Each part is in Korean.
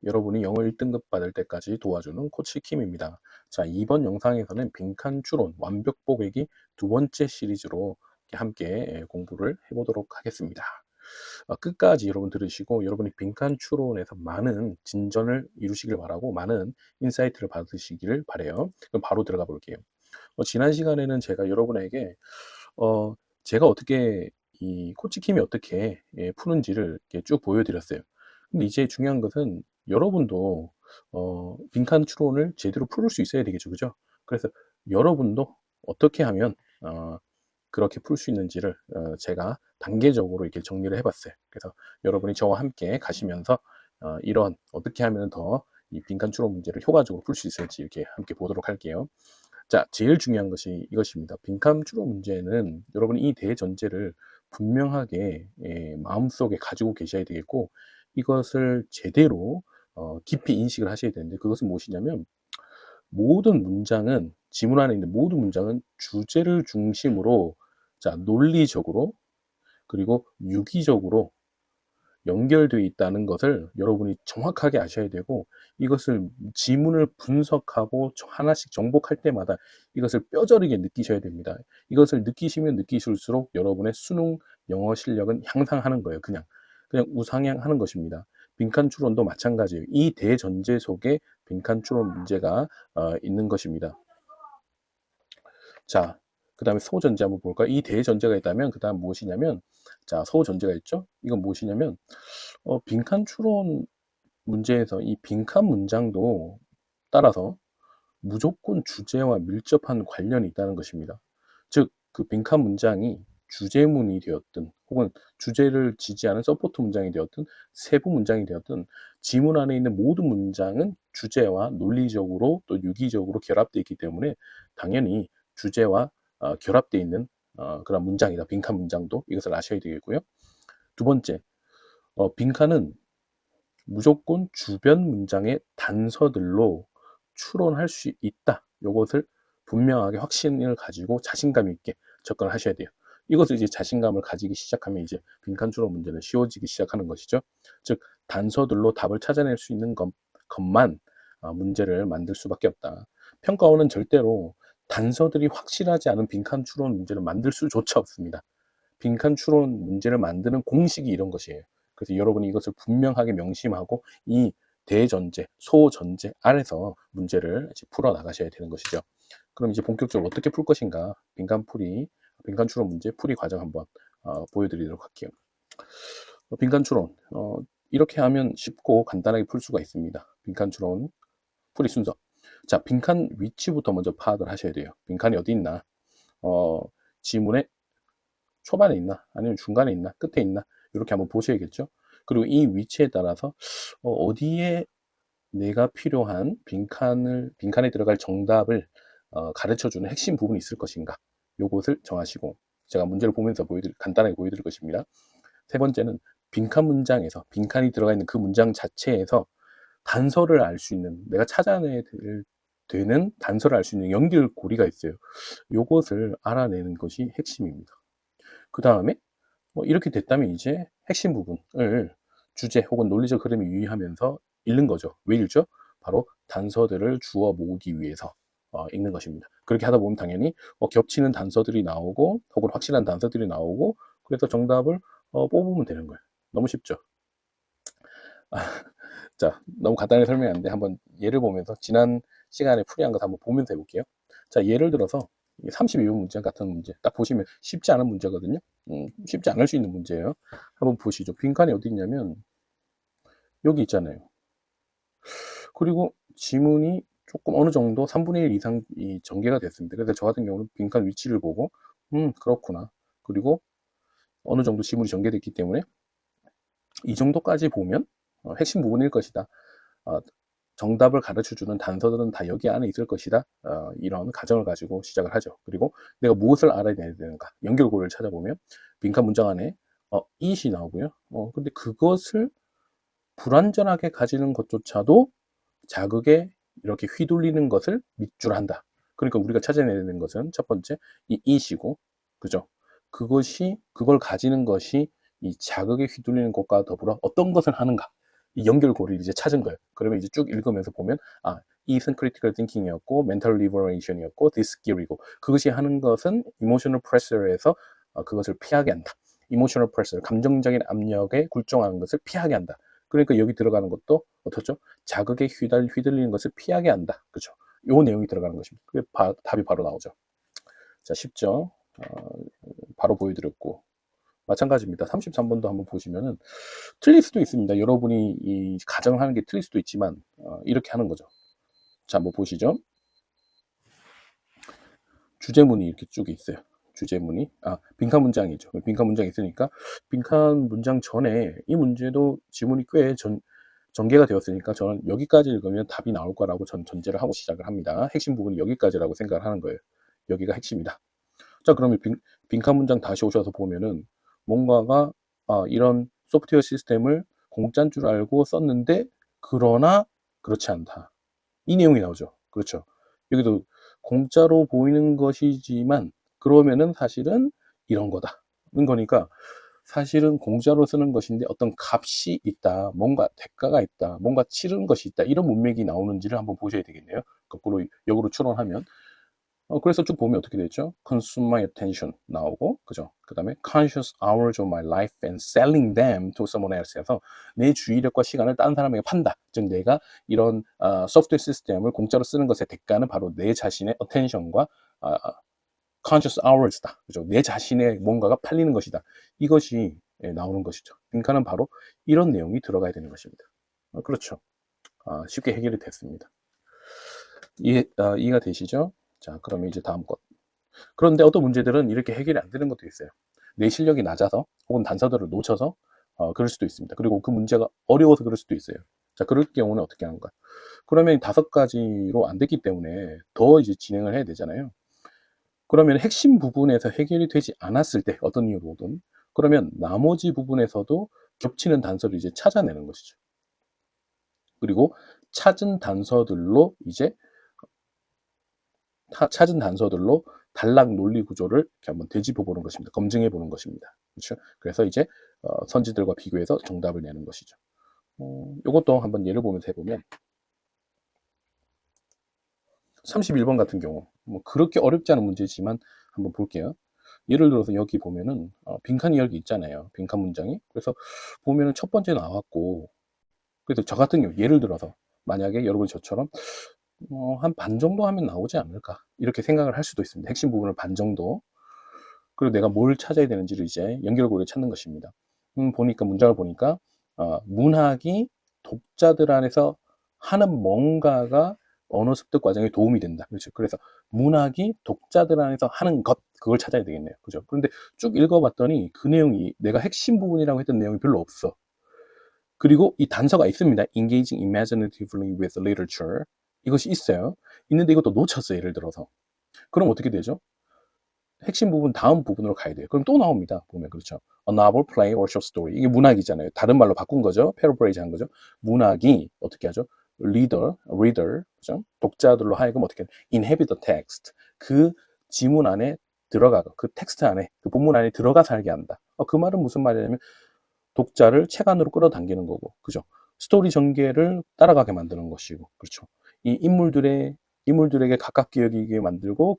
여러분이 영어 1등급 받을 때까지 도와주는 코치 킴입니다. 자, 이번 영상에서는 빈칸 추론 완벽 보배기 두 번째 시리즈로 함께 공부를 해보도록 하겠습니다. 끝까지 여러분 들으시고 여러분이 빈칸 추론에서 많은 진전을 이루시길 바라고 많은 인사이트를 받으시기를 바래요. 그럼 바로 들어가 볼게요. 지난 시간에는 제가 여러분에게 어, 제가 어떻게 이 코치킴이 어떻게 푸는지를 이렇게 쭉 보여드렸어요. 근데 이제 중요한 것은 여러분도 빈칸 추론을 제대로 풀 수 있어야 되겠죠, 그죠? 그래서 여러분도 어떻게 하면 그렇게 풀 수 있는지를 제가 단계적으로 이렇게 정리를 해봤어요. 그래서 여러분이 저와 함께 가시면서 이런 어떻게 하면 더 이 빈칸 추론 문제를 효과적으로 풀 수 있을지 이렇게 함께 보도록 할게요. 자, 제일 중요한 것이 이것입니다. 빈칸 추론 문제는 여러분이 이 대전제를 분명하게 마음속에 가지고 계셔야 되겠고 이것을 제대로 깊이 인식을 하셔야 되는데 그것은 무엇이냐면 모든 문장은 지문 안에 있는 모든 문장은 주제를 중심으로 자 논리적으로 그리고 유기적으로 연결되어 있다는 것을 여러분이 정확하게 아셔야 되고 이것을 지문을 분석하고 하나씩 정복할 때마다 이것을 뼈저리게 느끼셔야 됩니다. 이것을 느끼시면 느끼실수록 여러분의 수능 영어 실력은 향상하는 거예요. 그냥 우상향하는 것입니다. 빈칸 추론도 마찬가지예요. 이 대전제 속에 빈칸 추론 문제가 있는 것입니다. 자, 그 다음에 소전제 한번 볼까요? 이 대전제가 있다면 그 다음 무엇이냐면 자, 소전제가 있죠? 이건 무엇이냐면 빈칸 추론 문제에서 이 빈칸 문장도 따라서 무조건 주제와 밀접한 관련이 있다는 것입니다. 즉, 그 빈칸 문장이 주제문이 되었든 혹은 주제를 지지하는 서포트 문장이 되었든 세부 문장이 되었든 지문 안에 있는 모든 문장은 주제와 논리적으로 또 유기적으로 결합되어 있기 때문에 당연히 주제와 결합되어 있는 그런 문장이다. 빈칸 문장도 이것을 아셔야 되겠고요. 두 번째, 빈칸은 무조건 주변 문장의 단서들로 추론할 수 있다. 이것을 분명하게 확신을 가지고 자신감 있게 접근을 하셔야 돼요. 이것을 이제 자신감을 가지기 시작하면 이제 빈칸 추론 문제는 쉬워지기 시작하는 것이죠. 즉 단서들로 답을 찾아낼 수 있는 것만 문제를 만들 수밖에 없다. 평가원은 절대로 단서들이 확실하지 않은 빈칸 추론 문제를 만들 수조차 없습니다. 빈칸 추론 문제를 만드는 공식이 이런 것이에요. 그래서 여러분이 이것을 분명하게 명심하고 이 대전제, 소전제 안에서 문제를 이제 풀어 나가셔야 되는 것이죠. 그럼 이제 본격적으로 어떻게 풀 것인가? 빈칸 추론 문제 풀이 과정 한번 보여드리도록 할게요. 빈칸 추론 이렇게 하면 쉽고 간단하게 풀 수가 있습니다. 빈칸 추론 풀이 순서. 자, 빈칸 위치부터 먼저 파악을 하셔야 돼요. 빈칸이 어디 있나? 지문의 초반에 있나 아니면 중간에 있나 끝에 있나 이렇게 한번 보셔야겠죠. 그리고 이 위치에 따라서 어디에 내가 필요한 빈칸에 들어갈 정답을 가르쳐주는 핵심 부분이 있을 것인가 요것을 정하시고 제가 문제를 보면서 간단하게 보여드릴 것입니다. 세 번째는 빈칸 문장에서 빈칸이 들어가 있는 그 문장 자체에서 단서를 알 수 있는 내가 찾아내야 되는 단서를 알 수 있는 연결고리가 있어요. 요것을 알아내는 것이 핵심입니다. 그 다음에 이렇게 됐다면 이제 핵심 부분을 주제 혹은 논리적 흐름에 유의하면서 읽는 거죠. 왜 읽죠? 바로 단서들을 주워 모으기 위해서 읽는 것입니다. 그렇게 하다 보면 당연히 겹치는 단서들이 나오고 혹은 확실한 단서들이 나오고 그래서 정답을 뽑으면 되는 거예요. 너무 쉽죠? 자, 너무 간단하게 설명했는데 한번 예를 보면서 지난 시간에 풀이한 것 한번 보면서 해볼게요. 자, 예를 들어서 32번 문제 같은 문제 딱 보시면 쉽지 않은 문제거든요. 쉽지 않을 수 있는 문제예요. 한번 보시죠. 빈칸이 어디 있냐면 여기 있잖아요. 그리고 지문이 조금 어느 정도 3분의 1 이상 전개가 됐습니다. 그래서 저 같은 경우는 빈칸 위치를 보고 그렇구나. 그리고 어느 정도 지문이 전개됐기 때문에 이 정도까지 보면 핵심 부분일 것이다. 정답을 가르쳐주는 단서들은 다 여기 안에 있을 것이다. 이런 가정을 가지고 시작을 하죠. 그리고 내가 무엇을 알아야 되는가 연결고리를 찾아보면 빈칸 문장 안에 it이 나오고요. 근데 그것을 불완전하게 가지는 것조차도 자극에 이렇게 휘둘리는 것을 밑줄 한다. 그러니까 우리가 찾아내야 되는 것은 첫 번째 이 it이고 그죠? 그걸 가지는 것이 이 자극에 휘둘리는 것과 더불어 어떤 것을 하는가 이 연결고리를 이제 찾은 거예요. 그러면 이제 쭉 읽으면서 보면, 아, 이것은 critical thinking이었고, mental liberation이었고, this skill이고, 그것이 하는 것은 emotional pressure에서 그것을 피하게 한다. emotional pressure, 감정적인 압력에 굴종하는 것을 피하게 한다. 그러니까 여기 들어가는 것도 어떻죠? 자극에 휘둘리는 것을 피하게 한다. 그죠? 요 내용이 들어가는 것입니다. 그게 답이 바로 나오죠. 자, 쉽죠? 바로 보여드렸고. 마찬가지입니다. 33번도 한번 보시면은 틀릴 수도 있습니다. 여러분이 이 가정을 하는 게 틀릴 수도 있지만 이렇게 하는 거죠. 자, 한번 보시죠. 주제문이 이렇게 쭉 있어요. 주제문이 빈칸 문장이죠. 빈칸 문장이 있으니까 빈칸 문장 전에 이 문제도 지문이 꽤 전개가 되었으니까 저는 여기까지 읽으면 답이 나올 거라고 전제를 하고 시작을 합니다. 핵심 부분이 여기까지라고 생각을 하는 거예요. 여기가 핵심이다. 자, 그러면 빈칸 문장 다시 오셔서 보면은 뭔가가 이런 소프트웨어 시스템을 공짜인 줄 알고 썼는데 그러나 그렇지 않다. 이 내용이 나오죠. 그렇죠. 여기도 공짜로 보이는 것이지만 그러면은 사실은 이런 거다는 거니까 사실은 공짜로 쓰는 것인데 어떤 값이 있다, 뭔가 대가가 있다, 뭔가 치르는 것이 있다, 이런 문맥이 나오는지를 한번 보셔야 되겠네요. 거꾸로 역으로 추론하면 그래서 쭉 보면 어떻게 되죠? Consume my attention 나오고, 그죠? 그 다음에 conscious hours of my life and selling them to someone else 해서 내 주의력과 시간을 다른 사람에게 판다. 즉 내가 이런 소프트웨어 시스템을 공짜로 쓰는 것의 대가는 바로 내 자신의 attention과 conscious hours다. 그죠? 내 자신의 뭔가가 팔리는 것이다. 이것이 나오는 것이죠. 빈칸은 바로 이런 내용이 들어가야 되는 것입니다. 그렇죠. 쉽게 해결이 됐습니다. 이해가 되시죠? 자, 그러면 이제 다음 것. 그런데 어떤 문제들은 이렇게 해결이 안 되는 것도 있어요. 내 실력이 낮아서 혹은 단서들을 놓쳐서 그럴 수도 있습니다. 그리고 그 문제가 어려워서 그럴 수도 있어요. 자, 그럴 경우는 어떻게 하는가? 그러면 5가지로 안 됐기 때문에 더 이제 진행을 해야 되잖아요. 그러면 핵심 부분에서 해결이 되지 않았을 때 어떤 이유로든 그러면 나머지 부분에서도 겹치는 단서를 이제 찾아내는 것이죠. 그리고 찾은 단서들로 단락 논리 구조를 이렇게 한번 되짚어 보는 것입니다. 검증해 보는 것입니다. 그렇죠? 그래서 이제 선지들과 비교해서 정답을 내는 것이죠. 이것도 한번 예를 보면서 해보면 31번 같은 경우 뭐 그렇게 어렵지 않은 문제지만 한번 볼게요. 예를 들어서 여기 보면은 빈칸이 여기 있잖아요. 빈칸 문장이. 그래서 보면은 첫 번째 나왔고 그래서 저 같은 경우 예를 들어서 만약에 여러분 저처럼 한 반 정도 하면 나오지 않을까 이렇게 생각을 할 수도 있습니다. 핵심 부분을 반 정도. 그리고 내가 뭘 찾아야 되는지를 이제 연결고리를 찾는 것입니다. 보니까 문장을 보니까 문학이 독자들 안에서 하는 뭔가가 언어 습득 과정에 도움이 된다. 그렇죠. 그래서 문학이 독자들 안에서 하는 것 그걸 찾아야 되겠네요. 그죠? 그런데 쭉 읽어봤더니 그 내용이 내가 핵심 부분이라고 했던 내용이 별로 없어. 그리고 이 단서가 있습니다. Engaging imaginatively with literature. 이것이 있어요. 있는데 이것도 놓쳤어요. 예를 들어서. 그럼 어떻게 되죠? 핵심 부분 다음 부분으로 가야 돼요. 그럼 또 나옵니다. 보면 그렇죠. A novel, play or short story. 이게 문학이잖아요. 다른 말로 바꾼 거죠. paraphrase 한 거죠. 문학이 어떻게 하죠? reader, 그죠? 독자들로 하여금 어떻게 inhabit the text. 그 지문 안에 들어가고 그 텍스트 안에 그 본문 안에 들어가 살게 한다. 그 말은 무슨 말이냐면 독자를 책 안으로 끌어당기는 거고, 그죠? 스토리 전개를 따라가게 만드는 것이고, 그렇죠? 이 인물들에게 가깝게 여기게 만들고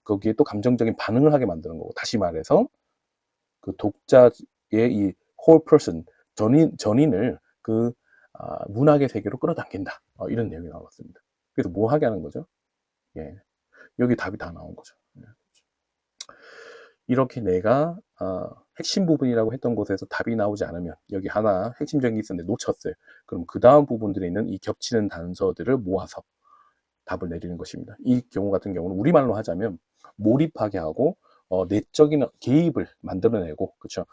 거기에 또 감정적인 반응을 하게 만드는 거고, 다시 말해서 그 독자의 이 whole person 전인을 그 문학의 세계로 끌어당긴다. 이런 내용이 나왔습니다. 그래서 뭐 하게 하는 거죠? 예, 여기 답이 다 나온 거죠. 예. 이렇게 내가 핵심 부분이라고 했던 곳에서 답이 나오지 않으면 여기 하나 핵심적인 게 있었는데 놓쳤어요. 그럼 그 다음 부분들에 있는 이 겹치는 단서들을 모아서 답을 내리는 것입니다. 이 경우 같은 경우는 우리말로 하자면 몰입하게 하고 내적인 개입을 만들어내고 그렇죠.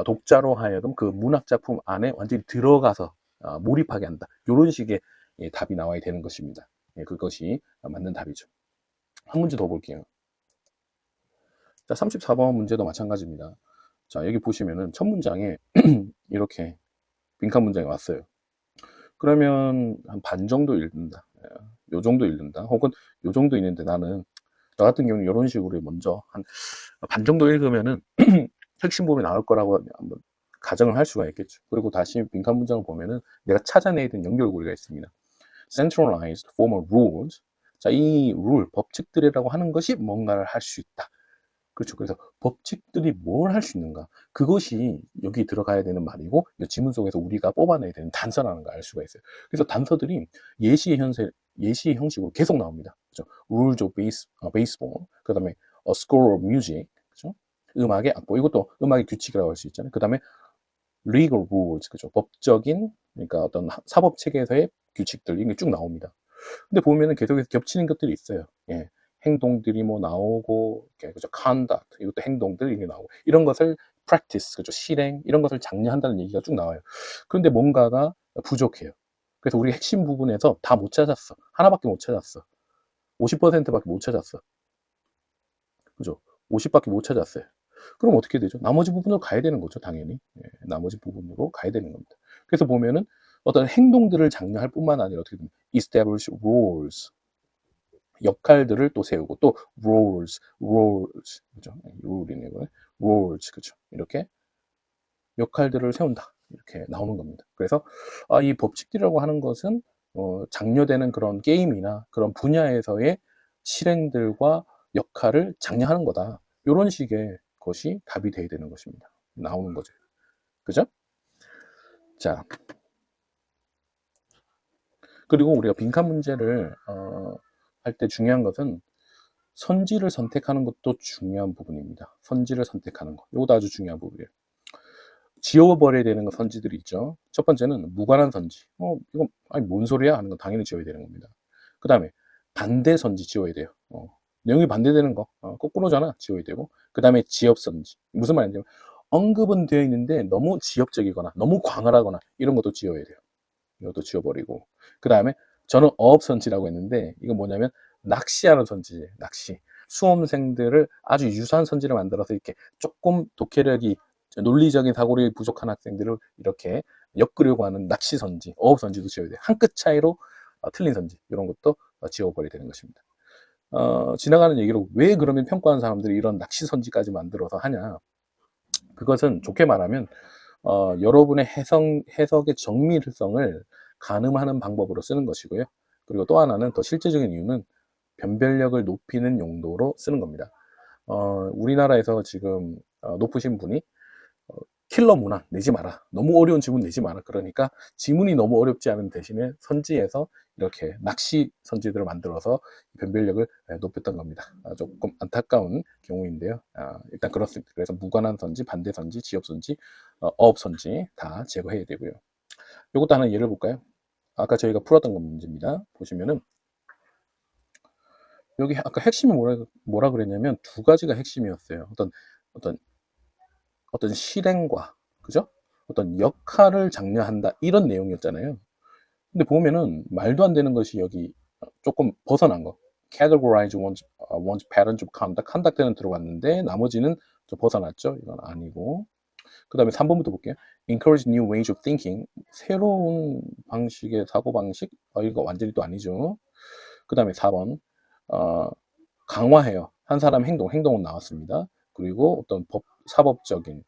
독자로 하여금 그 문학 작품 안에 완전히 들어가서 몰입하게 한다. 이런 식의 답이 나와야 되는 것입니다. 그것이 맞는 답이죠. 한 문제 더 볼게요. 자, 34번 문제도 마찬가지입니다. 자, 여기 보시면은 첫 문장에 이렇게 빈칸 문장이 왔어요. 그러면 한 반 정도 읽는다. 요 정도 읽는다. 혹은 요 정도 있는데 나는 저 같은 경우는 이런 식으로 먼저 한 반 정도 읽으면은 핵심 부분이 나올 거라고 한번 가정을 할 수가 있겠죠. 그리고 다시 빈칸 문장을 보면은 내가 찾아내야 되는 연결고리가 있습니다. Centralized formal rules. 자, 이 룰, 법칙들이라고 하는 것이 뭔가를 할 수 있다. 그렇죠. 그래서 법칙들이 뭘 할 수 있는가? 그것이 여기 들어가야 되는 말이고, 이 지문 속에서 우리가 뽑아내야 되는 단서라는 걸 알 수가 있어요. 그래서 단서들이 예시의 형식으로 계속 나옵니다. 그죠? Rules of baseball. 그 다음에 a score of music. 그죠? 음악의 악보. 이것도 음악의 규칙이라고 할 수 있잖아요. 그 다음에 legal rules. 그죠? 법적인, 그러니까 어떤 사법 체계에서의 규칙들. 이게 쭉 나옵니다. 근데 보면은 계속해서 겹치는 것들이 있어요. 예. 행동들이 뭐 나오고, 이렇게, 그죠? conduct, 이것도 행동들, 이게 나오고, 이런 것을 practice, 그죠? 실행, 이런 것을 장려한다는 얘기가 쭉 나와요. 그런데 뭔가가 부족해요. 그래서 우리 핵심 부분에서 다 못 찾았어. 하나밖에 못 찾았어. 50%밖에 못 찾았어. 그죠? 50밖에 못 찾았어요. 그럼 어떻게 되죠? 나머지 부분으로 가야 되는 거죠, 당연히. 예, 나머지 부분으로 가야 되는 겁니다. 그래서 보면은 어떤 행동들을 장려할 뿐만 아니라 어떻게 보면 establish rules, 역할들을 또 세우고, 또 roles, 그죠? 룰이네요. roles, 그죠? 이렇게 역할들을 세운다. 이렇게 나오는 겁니다. 그래서 이 법칙이라고 하는 것은 장려되는 그런 게임이나 그런 분야에서의 실행들과 역할을 장려하는 거다. 이런 식의 것이 답이 돼야 되는 것입니다. 나오는 거죠. 그죠? 자, 그리고 우리가 빈칸 문제를 할 때 중요한 것은 선지를 선택하는 것도 중요한 부분입니다. 선지를 선택하는 것. 이것도 아주 중요한 부분이에요. 지워버려야 되는 선지들이 있죠. 첫 번째는 무관한 선지. 이건 아니 뭔 소리야 하는 건 당연히 지워야 되는 겁니다. 그 다음에 반대 선지 지워야 돼요. 내용이 반대되는 거, 거꾸로잖아. 지워야 되고. 그 다음에 지엽 선지. 무슨 말인지 언급은 되어 있는데 너무 지엽적이거나 너무 광활하거나 이런 것도 지워야 돼요. 이것도 지워버리고. 그 다음에 저는 어업 선지라고 했는데 이건 뭐냐면 낚시하는 선지예요. 낚시. 수험생들을 아주 유사한 선지를 만들어서 이렇게 조금 독해력이, 논리적인 사고력이 부족한 학생들을 이렇게 엮으려고 하는 낚시 선지, 어업 선지도 지워야 돼요. 한 끗 차이로 틀린 선지, 이런 것도 지워버려야 되는 것입니다. 지나가는 얘기로 왜 그러면 평가하는 사람들이 이런 낚시 선지까지 만들어서 하냐. 그것은 좋게 말하면 여러분의 해석의 정밀성을 가늠하는 방법으로 쓰는 것이고요. 그리고 또 하나는 더 실제적인 이유는 변별력을 높이는 용도로 쓰는 겁니다. 우리나라에서 지금 높으신 분이 킬러 문항 내지 마라. 너무 어려운 지문 내지 마라. 그러니까 지문이 너무 어렵지 않은 대신에 선지에서 이렇게 낚시 선지들을 만들어서 변별력을 높였던 겁니다. 조금 안타까운 경우인데요. 일단 그렇습니다. 그래서 무관한 선지, 반대 선지, 지엽 선지, 어업 선지 다 제거해야 되고요. 이것도 하나 예를 볼까요? 아까 저희가 풀었던 건 문제입니다. 보시면은 여기 아까 핵심이 뭐라 그랬냐면 두 가지가 핵심이었어요. 어떤 실행과, 그죠? 어떤 역할을 장려한다, 이런 내용이었잖아요. 근데 보면은 말도 안 되는 것이 여기 조금 벗어난 거. categorize one's patterns of conduct는 들어갔는데 나머지는 좀 벗어났죠. 이건 아니고. 그 다음에 3번부터 볼게요. encourage new ways of thinking. 새로운 방식의 사고방식. 이거 완전히 또 아니죠. 그 다음에 4번. 강화해요. 한 사람 행동은 나왔습니다. 그리고 어떤 사법적인,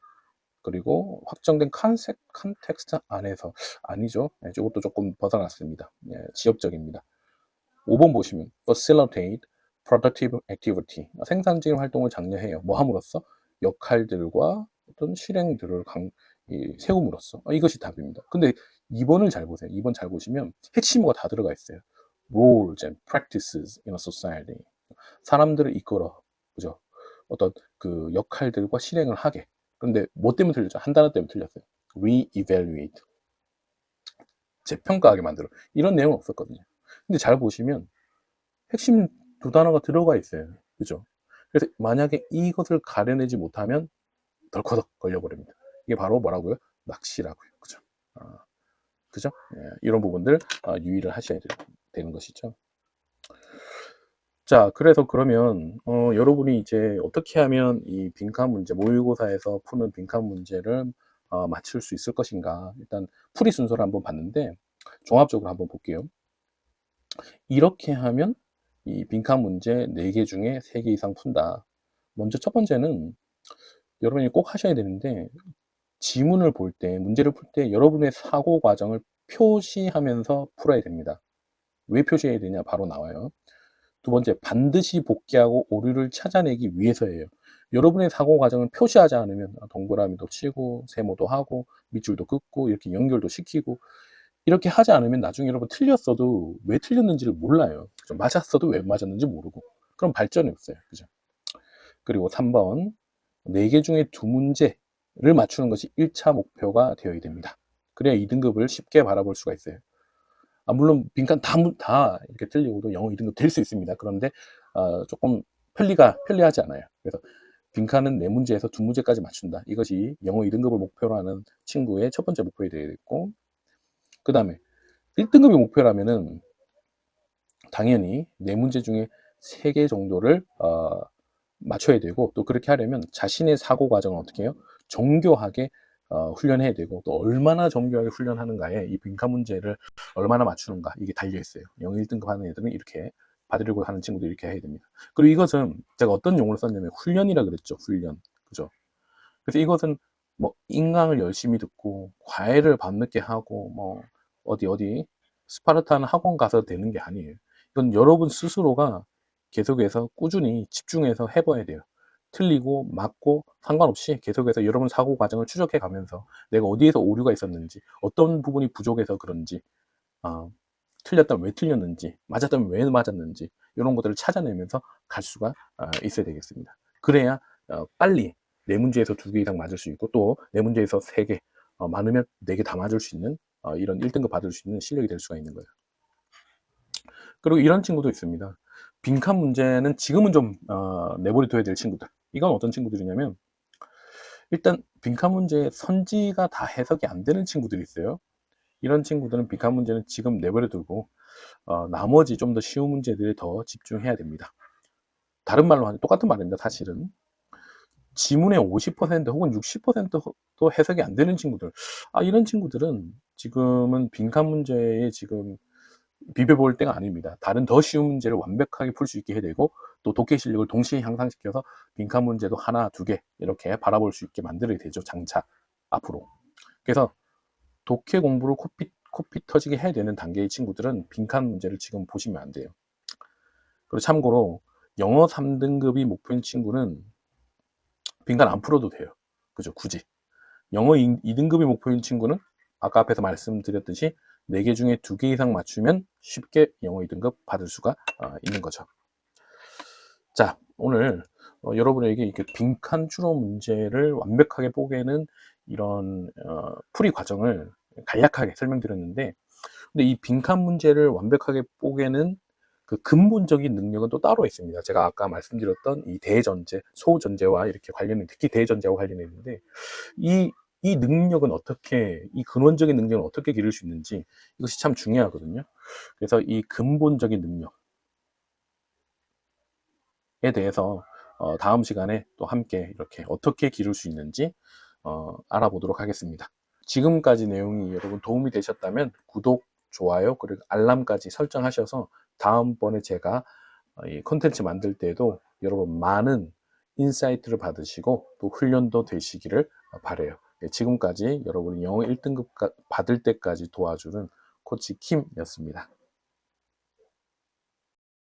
그리고 확정된 컨텍스트 안에서, 아니죠. 이것도 조금 벗어났습니다. 지역적입니다. 5번 보시면 facilitate productive activity. 생산적인 활동을 장려해요. 뭐 함으로써? 역할들과 어떤 실행들을 세움으로써. 이것이 답입니다. 근데 2번을 잘 보세요. 2번 잘 보시면 핵심어가 다 들어가 있어요. roles and practices in a society. 사람들을 이끌어, 그죠? 어떤 그 역할들과 실행을 하게. 그런데 뭐 때문에 틀렸죠? 한 단어 때문에 틀렸어요. re-evaluate. 재평가하게 만들어. 이런 내용은 없었거든요. 근데 잘 보시면 핵심 두 단어가 들어가 있어요. 그죠? 그래서 만약에 이것을 가려내지 못하면 덜커덕 걸려버립니다. 이게 바로 뭐라고요? 낚시라고요. 그죠? 그죠? 이런 부분들 유의를 하셔야 되는 것이죠. 자, 그래서 그러면 여러분이 이제 어떻게 하면 이 빈칸 문제, 모의고사에서 푸는 빈칸 문제를 맞출 수 있을 것인가. 일단 풀이 순서를 한번 봤는데 종합적으로 한번 볼게요. 이렇게 하면 이 빈칸 문제 4개 중에 3개 이상 푼다. 먼저 첫 번째는 여러분이 꼭 하셔야 되는데 지문을 볼 때, 문제를 풀 때 여러분의 사고 과정을 표시하면서 풀어야 됩니다. 왜 표시해야 되냐? 바로 나와요. 두 번째, 반드시 복귀하고 오류를 찾아내기 위해서예요. 여러분의 사고 과정을 표시하지 않으면 동그라미도 치고 세모도 하고 밑줄도 긋고 이렇게 연결도 시키고 이렇게 하지 않으면 나중에 여러분 틀렸어도 왜 틀렸는지를 몰라요. 그죠? 맞았어도 왜 맞았는지 모르고 그럼 발전이 없어요. 그죠? 그리고 3번, 4개 중에 2문제를 맞추는 것이 1차 목표가 되어야 됩니다. 그래야 2등급을 쉽게 바라볼 수가 있어요. 물론 빈칸 다 이렇게 틀리고도 영어 2등급 될 수 있습니다. 그런데 조금 편리하지 않아요. 그래서 빈칸은 4문제에서 2문제까지 맞춘다. 이것이 영어 2등급을 목표로 하는 친구의 첫 번째 목표가 되겠고, 그 다음에 1등급이 목표라면은 당연히 4문제 중에 3개 정도를 맞춰야 되고, 또 그렇게 하려면 자신의 사고 과정을 어떻게 해요? 정교하게 훈련해야 되고, 또 얼마나 정교하게 훈련하는가에 이 빈칸 문제를 얼마나 맞추는가 이게 달려 있어요. 영어 1등급 하는 애들은 이렇게 받으려고 하는 친구들 이렇게 해야 됩니다. 그리고 이것은 제가 어떤 용어를 썼냐면 훈련이라 그랬죠. 훈련. 그죠? 그래서 이것은 뭐 인강을 열심히 듣고 과외를 밤늦게 하고 뭐 어디 스파르타는 학원 가서 되는 게 아니에요. 이건 여러분 스스로가 계속해서 꾸준히 집중해서 해봐야 돼요. 틀리고 맞고 상관없이 계속해서 여러분 사고 과정을 추적해 가면서 내가 어디에서 오류가 있었는지, 어떤 부분이 부족해서 그런지, 틀렸다면 왜 틀렸는지, 맞았다면 왜 맞았는지, 이런 것들을 찾아내면서 갈 수가 있어야 되겠습니다. 그래야 빨리 4문제에서 2개 이상 맞을 수 있고, 또 4문제에서 3개, 많으면 4개 다 맞을 수 있는 이런 1등급 받을 수 있는 실력이 될 수가 있는 거예요. 그리고 이런 친구도 있습니다. 빈칸 문제는 지금은 좀 내버려 둬야 될 친구들. 이건 어떤 친구들이냐면, 일단 빈칸 문제의 선지가 다 해석이 안 되는 친구들이 있어요. 이런 친구들은 빈칸 문제는 지금 내버려 두고 나머지 좀 더 쉬운 문제들에 더 집중해야 됩니다. 다른 말로 하면 똑같은 말입니다. 사실은 지문의 50% 혹은 60%도 해석이 안 되는 친구들, 이런 친구들은 지금은 빈칸 문제에 지금 비벼볼 때가 아닙니다. 다른 더 쉬운 문제를 완벽하게 풀 수 있게 해야 되고, 또 독해 실력을 동시에 향상시켜서 빈칸 문제도 하나, 2개 이렇게 바라볼 수 있게 만들어야 되죠. 장차 앞으로. 그래서 독해 공부를 코피 터지게 해야 되는 단계의 친구들은 빈칸 문제를 지금 보시면 안 돼요. 그리고 참고로 영어 3등급이 목표인 친구는 빈칸 안 풀어도 돼요. 그죠? 굳이. 영어 2등급이 목표인 친구는 아까 앞에서 말씀드렸듯이 4개 중에 2개 이상 맞추면 쉽게 영어 2등급 받을 수가 있는 거죠. 자, 오늘 여러분에게 이렇게 빈칸 추론 문제를 완벽하게 뽀개는 이런 풀이 과정을 간략하게 설명드렸는데, 근데 이 빈칸 문제를 완벽하게 뽀개는 그 근본적인 능력은 또 따로 있습니다. 제가 아까 말씀드렸던 이 대전제, 소전제와 이렇게 관련된, 특히 대전제와 관련해 있는데, 이 능력은 어떻게, 이 근원적인 능력은 어떻게 기를 수 있는지, 이것이 참 중요하거든요. 그래서 이 근본적인 능력에 대해서 다음 시간에 또 함께 이렇게 어떻게 기를 수 있는지 알아보도록 하겠습니다. 지금까지 내용이 여러분 도움이 되셨다면 구독, 좋아요, 그리고 알람까지 설정하셔서 다음번에 제가 이 콘텐츠 만들 때에도 여러분 많은 인사이트를 받으시고 또 훈련도 되시기를 바라요. 지금까지 여러분이 영어 1등급 받을 때까지 도와주는 코치 킴이었습니다.